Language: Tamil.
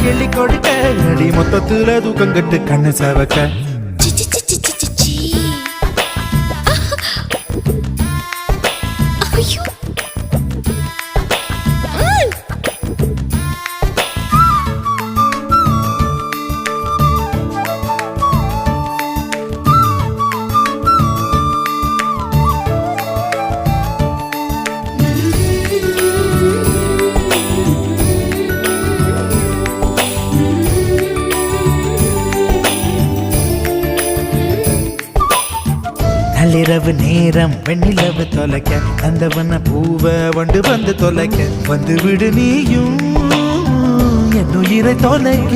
கிள்ளி கொடுக்க அடி மொத்தத்துல தூக்கங்கட்டு கண்ணு சவக்க நள்ளிரவு நேரம் வெண்ணிலவு தொலைக்க அந்தவன பூவ வண்டு வந்து தொலைக்க வந்து விடு நீயும் என் உயிரை தொலைக்க